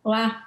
Olá.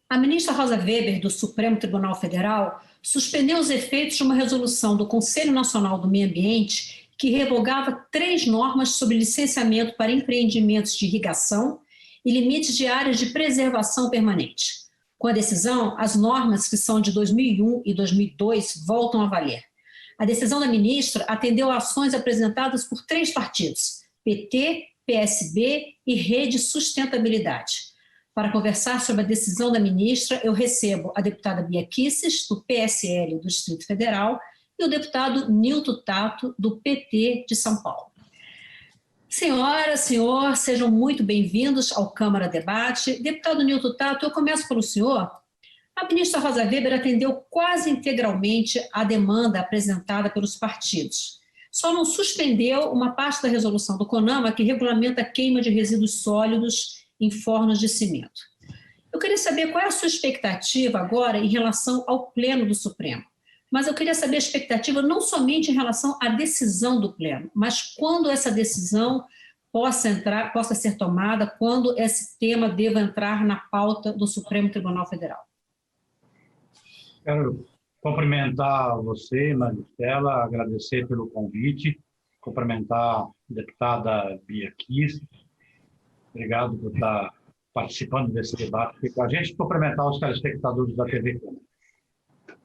A ministra Rosa Weber, do Supremo Tribunal Federal, suspendeu os efeitos de uma resolução do Conselho Nacional do Meio Ambiente que revogava 3 normas sobre licenciamento para empreendimentos de irrigação e limites de áreas de preservação permanente. Com a decisão, as normas, que são de 2001 e 2002, voltam a valer. A decisão da ministra atendeu a ações apresentadas por 3 partidos, PT, PSB e Rede Sustentabilidade. Para conversar sobre a decisão da ministra, eu recebo a deputada Bia Kicis, do PSL do Distrito Federal, e o deputado Nilton Tato, do PT de São Paulo. Senhora, senhor, sejam muito bem-vindos ao Câmara Debate. Deputado Nilton Tato, eu começo pelo senhor. A ministra Rosa Weber atendeu quase integralmente a demanda apresentada pelos partidos. Só não suspendeu uma parte da resolução do CONAMA que regulamenta a queima de resíduos sólidos em fornos de cimento. Eu queria saber qual é a sua expectativa agora em relação ao Pleno do Supremo. Mas eu queria saber a expectativa não somente em relação à decisão do Pleno, mas quando essa decisão possa ser tomada, quando esse tema deva entrar na pauta do Supremo Tribunal Federal. Quero cumprimentar você, Maristela, agradecer pelo convite, cumprimentar a deputada Bia Kicis. Obrigado por estar participando desse debate aqui com a gente, cumprimentar os telespectadores da TV Câmara.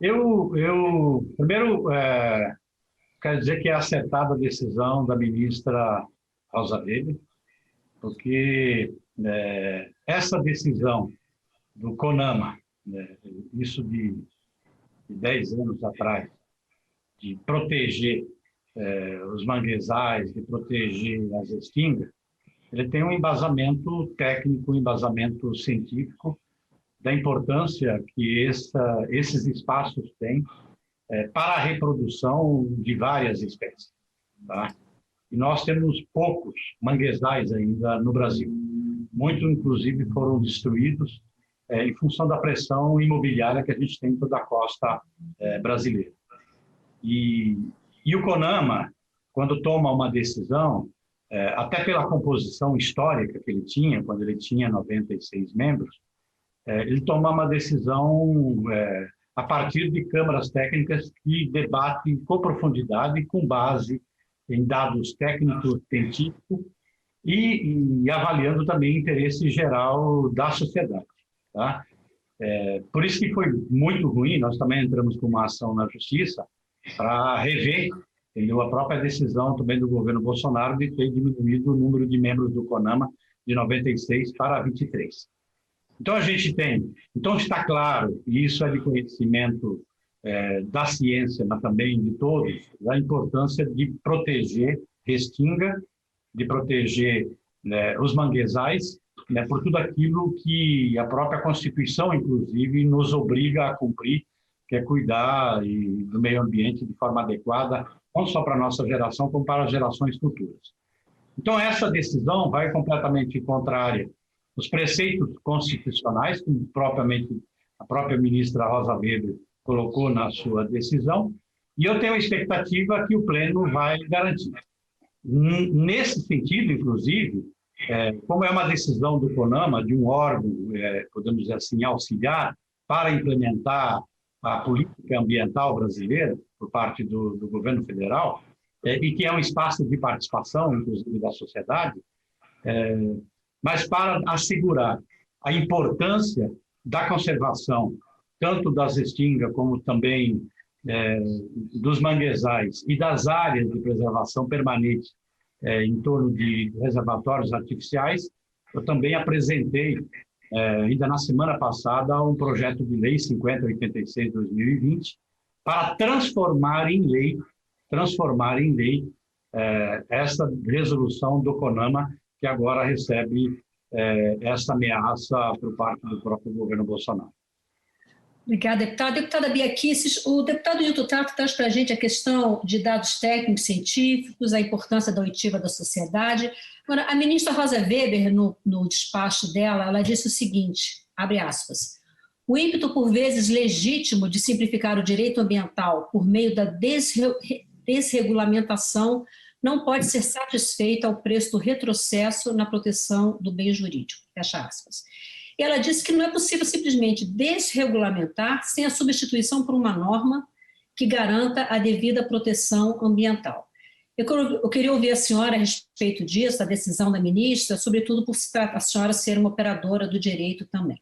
Eu primeiro, quero dizer que é acertada a decisão da ministra Rosa Weber, porque essa decisão do CONAMA, isso de 10 anos atrás, de proteger os manguezais, de proteger as restingas, ele tem um embasamento técnico, um embasamento científico da importância que esses espaços têm para a reprodução de várias espécies. Tá? E nós temos poucos manguezais ainda no Brasil. Muitos, inclusive, foram destruídos em função da pressão imobiliária que a gente tem em toda a costa brasileira. E o CONAMA, quando toma uma decisão, até pela composição histórica que ele tinha, quando ele tinha 96 membros, ele toma uma decisão a partir de câmaras técnicas que debatem com profundidade, com base em dados técnicos científicos e avaliando também o interesse geral da sociedade. Tá? Por isso que foi muito ruim, nós também entramos com uma ação na Justiça para rever, entendeu, a própria decisão também do governo Bolsonaro de ter diminuído o número de membros do CONAMA de 96 para 23. Então, a gente tem, então está claro, e isso é de conhecimento da ciência, mas também de todos, a importância de proteger restinga, de proteger os manguezais, por tudo aquilo que a própria Constituição, inclusive, nos obriga a cumprir, que é cuidar do meio ambiente de forma adequada, não só para a nossa geração, como para as gerações futuras. Então, essa decisão vai completamente contrária aos preceitos constitucionais, como propriamente a própria ministra Rosa Weber colocou na sua decisão, e eu tenho a expectativa que o Pleno vai garantir. Nesse sentido, inclusive, como é uma decisão do CONAMA, de um órgão, podemos dizer assim, auxiliar, para implementar a política ambiental brasileira, por parte do governo federal, e que é um espaço de participação, inclusive, da sociedade, mas para assegurar a importância da conservação, tanto das restingas como também dos manguezais e das áreas de preservação permanente em torno de reservatórios artificiais, eu também apresentei, ainda na semana passada, um projeto de lei 5086/2020 para transformar em lei essa resolução do CONAMA, que agora recebe essa ameaça por parte do próprio governo Bolsonaro. Obrigada, deputada. Deputada Bia Kicis, o deputado Nilton Tato traz para a gente a questão de dados técnicos científicos, a importância da oitiva da sociedade. Agora, a ministra Rosa Weber, no despacho dela, ela disse o seguinte, abre aspas, o ímpeto, por vezes legítimo, de simplificar o direito ambiental por meio da desregulamentação não pode ser satisfeito ao preço do retrocesso na proteção do bem jurídico. Fecha aspas. E ela disse que não é possível simplesmente desregulamentar sem a substituição por uma norma que garanta a devida proteção ambiental. Eu queria ouvir a senhora a respeito disso, a decisão da ministra, sobretudo por a senhora ser uma operadora do direito também.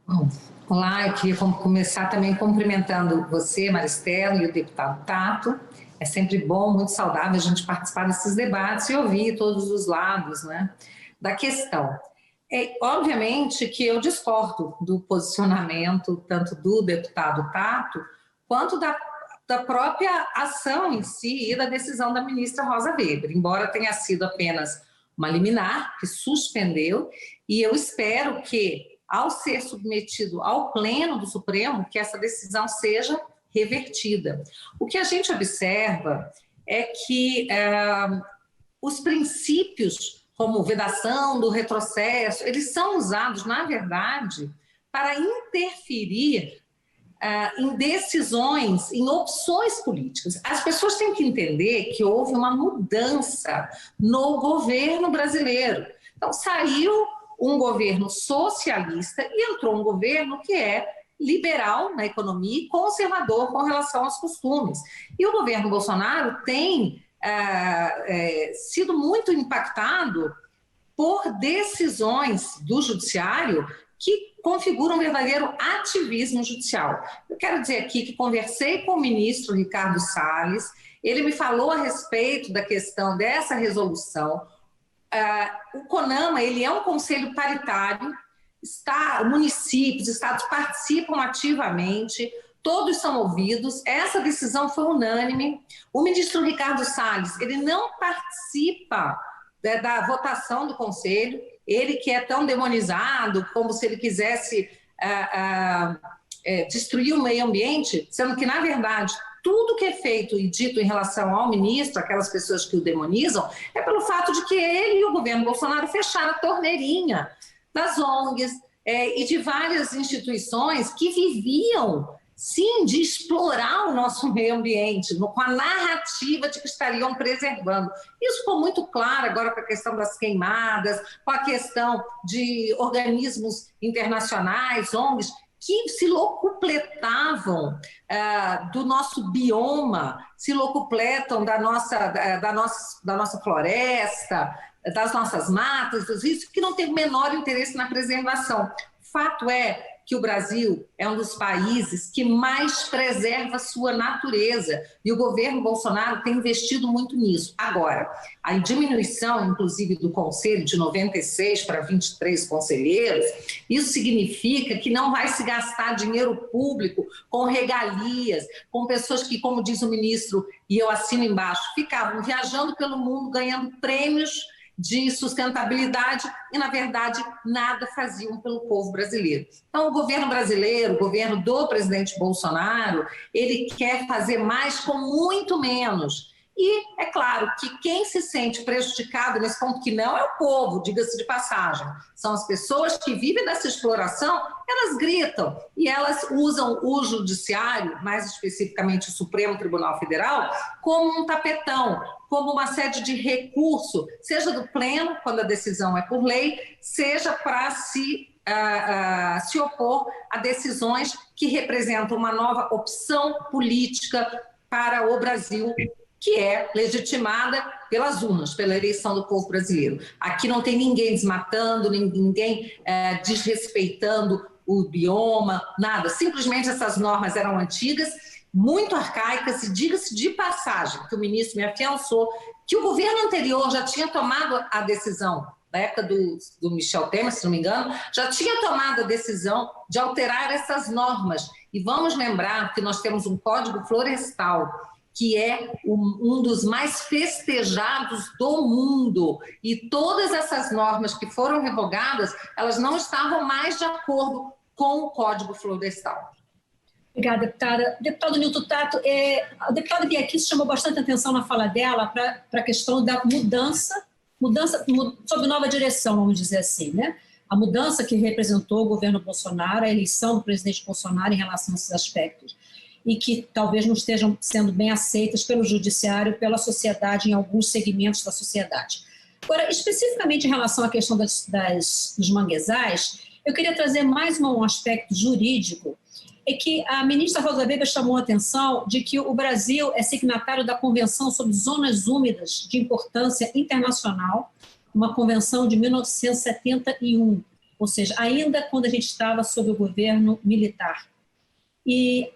Bom, olá, eu queria começar também cumprimentando você, Maristela, e o deputado Tato. É sempre bom, muito saudável a gente participar desses debates e ouvir todos os lados, né, da questão. Obviamente que eu discordo do posicionamento tanto do deputado Tato quanto da própria ação em si e da decisão da ministra Rosa Weber, embora tenha sido apenas uma liminar que suspendeu, e eu espero que, ao ser submetido ao Pleno do Supremo, que essa decisão seja revertida. O que a gente observa é que os princípios, como vedação do retrocesso, eles são usados, na verdade, para interferir em decisões, em opções políticas. As pessoas têm que entender que houve uma mudança no governo brasileiro. Então, saiu um governo socialista e entrou um governo que é liberal na economia e conservador com relação aos costumes. E o governo Bolsonaro tem sido muito impactado por decisões do judiciário que configuram um verdadeiro ativismo judicial. Eu quero dizer aqui que conversei com o ministro Ricardo Salles, ele me falou a respeito da questão dessa resolução. O CONAMA, ele é um conselho paritário, municípios, estados participam ativamente, todos são ouvidos, essa decisão foi unânime. O ministro Ricardo Salles, ele não participa da votação do conselho, ele que é tão demonizado, como se ele quisesse destruir o meio ambiente, sendo que, na verdade, tudo que é feito e dito em relação ao ministro, aquelas pessoas que o demonizam, é pelo fato de que ele e o governo Bolsonaro fecharam a torneirinha das ONGs e de várias instituições que viviam, sim, de explorar o nosso meio ambiente, com a narrativa de que estariam preservando. Isso ficou muito claro agora com a questão das queimadas, com a questão de organismos internacionais, ONGs, que se locupletavam do nosso bioma, se locupletam da nossa floresta, das nossas matas, dos rios, que não tem o menor interesse na preservação. Fato é que o Brasil é um dos países que mais preserva sua natureza e o governo Bolsonaro tem investido muito nisso. Agora, a diminuição, inclusive, do conselho de 96 para 23 conselheiros, isso significa que não vai se gastar dinheiro público com regalias, com pessoas que, como diz o ministro, e eu assino embaixo, ficavam viajando pelo mundo, ganhando prêmios de sustentabilidade e, na verdade, nada faziam pelo povo brasileiro. Então, o governo brasileiro, o governo do presidente Bolsonaro, ele quer fazer mais com muito menos. E é claro que quem se sente prejudicado nesse ponto que não é o povo, diga-se de passagem, são as pessoas que vivem dessa exploração, elas gritam e elas usam o judiciário, mais especificamente o Supremo Tribunal Federal, como um tapetão, como uma sede de recurso, seja do Pleno, quando a decisão é por lei, seja para se opor a decisões que representam uma nova opção política para o Brasil, que é legitimada pelas urnas, pela eleição do povo brasileiro. Aqui não tem ninguém desmatando, ninguém desrespeitando o bioma, nada. Simplesmente essas normas eram antigas, muito arcaicas, e diga-se de passagem, que o ministro me afiançou, que o governo anterior já tinha tomado a decisão, na época do Michel Temer, se não me engano, já tinha tomado a decisão de alterar essas normas. E vamos lembrar que nós temos um Código Florestal, que é um dos mais festejados do mundo. E todas essas normas que foram revogadas, elas não estavam mais de acordo com o Código Florestal. Obrigada, deputada. Deputado Nilton Tato, a deputada Bia Kicis chamou bastante atenção na fala dela para a questão da mudança sob nova direção, vamos dizer assim, né? A mudança que representou o governo Bolsonaro, a eleição do presidente Bolsonaro em relação a esses aspectos, e que talvez não estejam sendo bem aceitas pelo judiciário, pela sociedade, em alguns segmentos da sociedade. Agora, especificamente em relação à questão dos manguezais, eu queria trazer mais um aspecto jurídico, é que a ministra Rosa Weber chamou a atenção de que o Brasil é signatário da Convenção sobre Zonas Úmidas de Importância Internacional, uma convenção de 1971, ou seja, ainda quando a gente estava sob o governo militar. E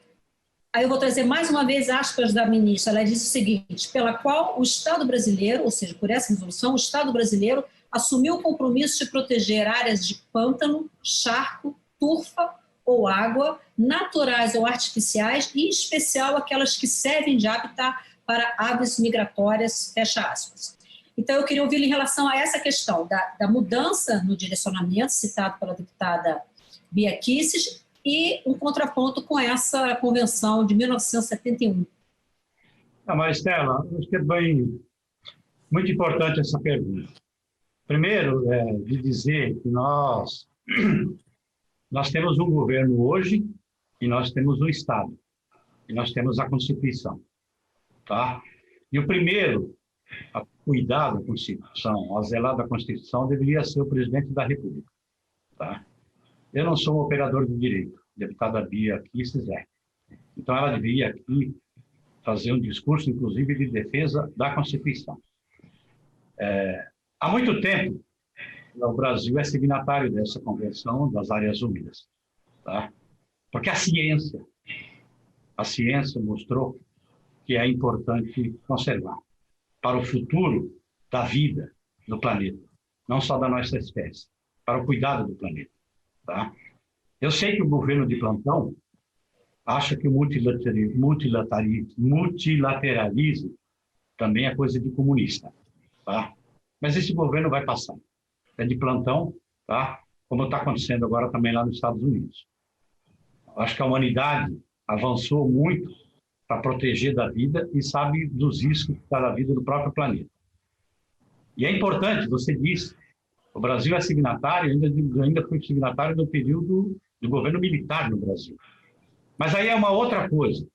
aí eu vou trazer mais uma vez aspas da ministra, ela disse o seguinte: pela qual o Estado brasileiro, ou seja, por essa resolução, o Estado brasileiro assumiu o compromisso de proteger áreas de pântano, charco, turfa ou água, naturais ou artificiais, e em especial aquelas que servem de habitat para aves migratórias, fecha aspas. Então, eu queria ouvir em relação a essa questão da mudança no direcionamento, citado pela deputada Bia Kicis, e um contraponto com essa convenção de 1971. Maristela, acho que é muito importante essa pergunta. Primeiro, de dizer que nós temos um governo hoje e nós temos um Estado, e nós temos a Constituição. Tá? E o primeiro a cuidar da Constituição, a zelar da Constituição, deveria ser o presidente da República. Tá? Eu não sou um operador de direito, a deputada Bia Kicis é. Então, ela deveria aqui fazer um discurso, inclusive, de defesa da Constituição. Há muito tempo, o Brasil é signatário dessa Convenção das Áreas Úmidas. Tá? Porque a ciência mostrou que é importante conservar para o futuro da vida no planeta, não só da nossa espécie, para o cuidado do planeta. Tá? Eu sei que o governo de plantão acha que o multilateralismo também é coisa de comunista. Tá? Mas esse governo vai passar. É de plantão, tá? Como está acontecendo agora também lá nos Estados Unidos. Acho que a humanidade avançou muito para proteger da vida e sabe dos riscos da vida do próprio planeta. E é importante, você disse, o Brasil é signatário, ainda foi signatário no período do governo militar no Brasil. Mas aí é uma outra coisa.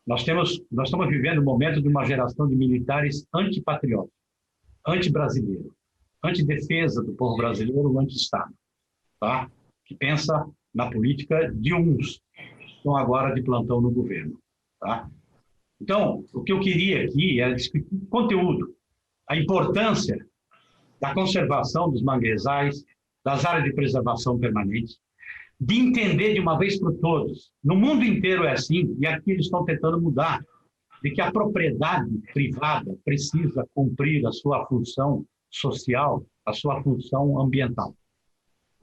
Nós estamos vivendo um momento de uma geração de militares antipatrióticos, anti-brasileiros, anti-defesa do povo brasileiro, anti-Estado, tá? Que pensa na política de uns que estão agora de plantão no governo. Tá? Então, o que eu queria aqui era discutir conteúdo, a importância da conservação dos manguezais, das áreas de preservação permanente, de entender de uma vez por todas, no mundo inteiro é assim, e aqui eles estão tentando mudar, de que a propriedade privada precisa cumprir a sua função social, a sua função ambiental.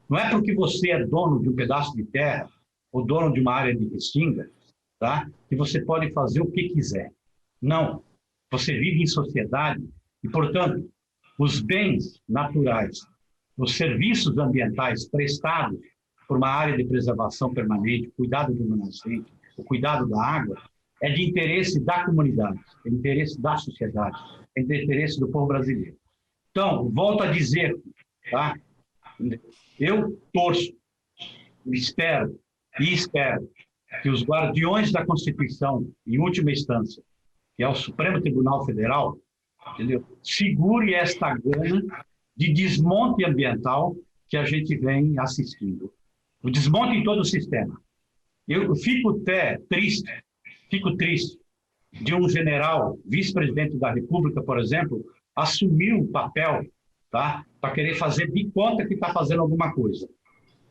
Não é porque você é dono de um pedaço de terra ou dono de uma área de restinga, tá, que você pode fazer o que quiser. Não. Você vive em sociedade e, portanto, os bens naturais, os serviços ambientais prestados por uma área de preservação permanente, o cuidado do nascente, o cuidado da água, é de interesse da comunidade, é de interesse da sociedade, é de interesse do povo brasileiro. Então, volto a dizer, tá? Eu torço, espero que os guardiões da Constituição, em última instância, que é o Supremo Tribunal Federal, entendeu? Segure esta gana de desmonte ambiental que a gente vem assistindo. O desmonte em todo o sistema. Eu fico até triste de um general, vice-presidente da República, por exemplo, assumir o papel, tá, para querer fazer de conta que está fazendo alguma coisa.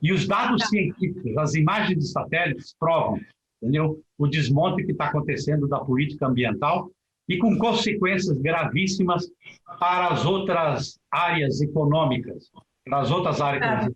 E os dados científicos, as imagens de satélites provam, entendeu, o desmonte que está acontecendo da política ambiental e com consequências gravíssimas para as outras áreas econômicas, para as outras áreas.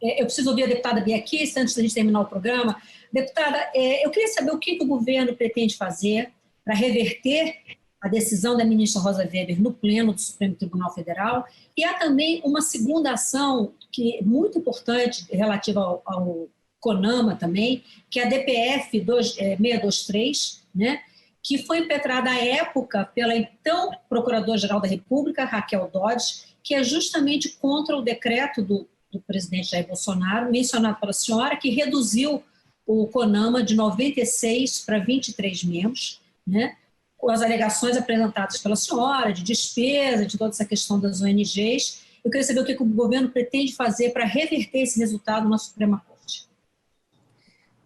Eu preciso ouvir a deputada Bia Kicis antes da gente terminar o programa. Deputada, eu queria saber o que o governo pretende fazer para reverter a decisão da ministra Rosa Weber no pleno do Supremo Tribunal Federal, e há também uma segunda ação que é muito importante relativa ao CONAMA também, que é a DPF 623, né, que foi impetrada à época pela então Procuradora-Geral da República, Raquel Dodge, que é justamente contra o decreto do presidente Jair Bolsonaro, mencionado pela senhora, que reduziu o CONAMA de 96 para 23 membros, né? com as alegações apresentadas pela senhora, de despesa, de toda essa questão das ONGs. Eu queria saber o que o governo pretende fazer para reverter esse resultado na Suprema Corte.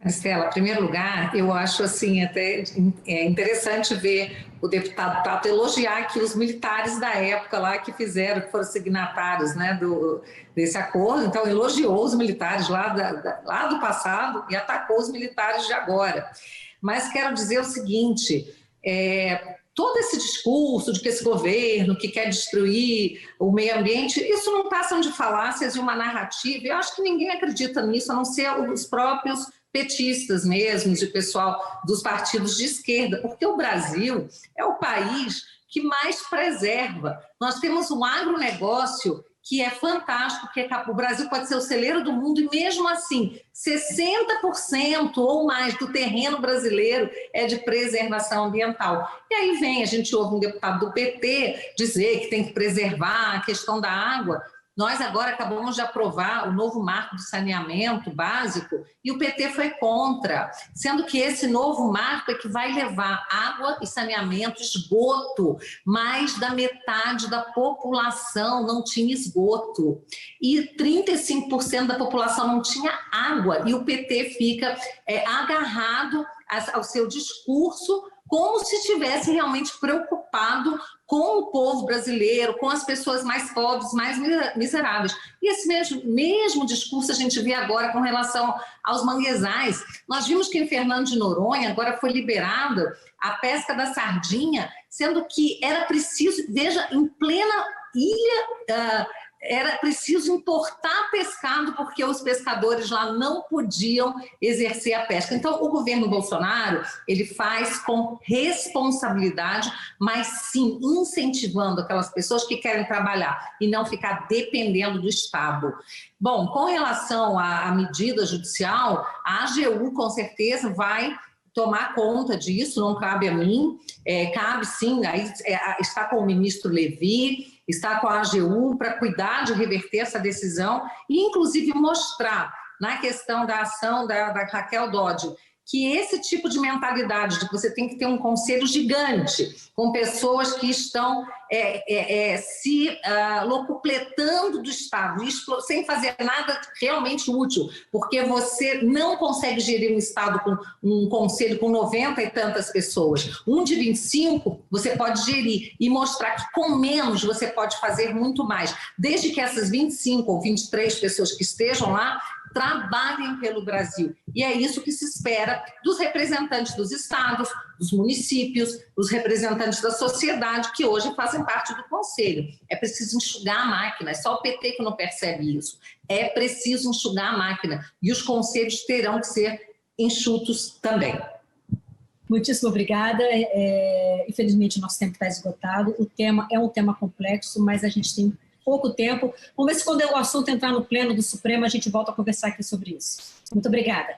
Marcela, em primeiro lugar, eu acho assim, até interessante ver o deputado Tato elogiar aqui os militares da época lá que foram signatários, né, desse acordo. Então, elogiou os militares lá do passado e atacou os militares de agora. Mas quero dizer o seguinte, todo esse discurso de que esse governo que quer destruir o meio ambiente, isso não passam de falácias, de uma narrativa. Eu acho que ninguém acredita nisso, a não ser os próprios petistas mesmo, de pessoal dos partidos de esquerda, porque o Brasil é o país que mais preserva. Nós temos um agronegócio que é fantástico, porque o Brasil pode ser o celeiro do mundo e mesmo assim 60% ou mais do terreno brasileiro é de preservação ambiental. E aí a gente ouve um deputado do PT dizer que tem que preservar a questão da água. Nós agora acabamos de aprovar o novo marco de saneamento básico e o PT foi contra, sendo que esse novo marco é que vai levar água e saneamento, esgoto. Mais da metade da população não tinha esgoto e 35% da população não tinha água. E o PT fica agarrado ao seu discurso como se estivesse realmente preocupado com o povo brasileiro, com as pessoas mais pobres, mais miseráveis. E esse mesmo discurso a gente vê agora com relação aos manguezais. Nós vimos que em Fernando de Noronha agora foi liberada a pesca da sardinha, sendo que era preciso, veja, em plena ilha, era preciso importar pescado porque os pescadores lá não podiam exercer a pesca. Então, o governo Bolsonaro, ele faz com responsabilidade, mas sim incentivando aquelas pessoas que querem trabalhar e não ficar dependendo do Estado. Bom, com relação à medida judicial, a AGU com certeza vai tomar conta disso, não cabe a mim, cabe sim, aí está com o ministro Levi, está com a AGU para cuidar de reverter essa decisão e, inclusive, mostrar na questão da ação da Raquel Dodge que esse tipo de mentalidade de que você tem que ter um conselho gigante com pessoas que estão se locupletando do Estado, sem fazer nada realmente útil, porque você não consegue gerir um Estado com um conselho com 90 e tantas pessoas. Um de 25 você pode gerir e mostrar que com menos você pode fazer muito mais, desde que essas 25 ou 23 pessoas que estejam lá trabalhem pelo Brasil. E é isso que se espera dos representantes dos estados, dos municípios, dos representantes da sociedade que hoje fazem parte do Conselho. É preciso enxugar a máquina, é só o PT que não percebe isso. É preciso enxugar a máquina e os conselhos terão que ser enxutos também. Muitíssimo obrigada. Infelizmente, o nosso tempo está esgotado. O tema é um tema complexo, mas a gente tem pouco tempo. Vamos ver se quando o assunto entrar no pleno do Supremo, a gente volta a conversar aqui sobre isso. Muito obrigada.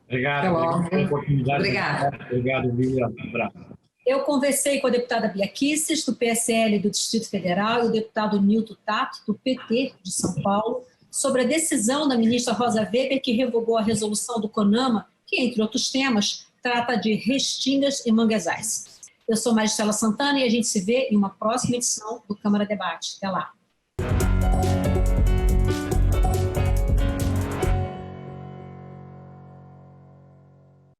Obrigado pela oportunidade. Obrigada. Obrigado, Lívia. Um abraço. Eu conversei com a deputada Bia Kicis, do PSL do Distrito Federal, e o deputado Nilton Tato, do PT de São Paulo, sobre a decisão da ministra Rosa Weber, que revogou a resolução do CONAMA, que, entre outros temas, trata de restingas e manguezais. Eu sou Maristela Santana e a gente se vê em uma próxima edição do Câmara Debate. Até lá.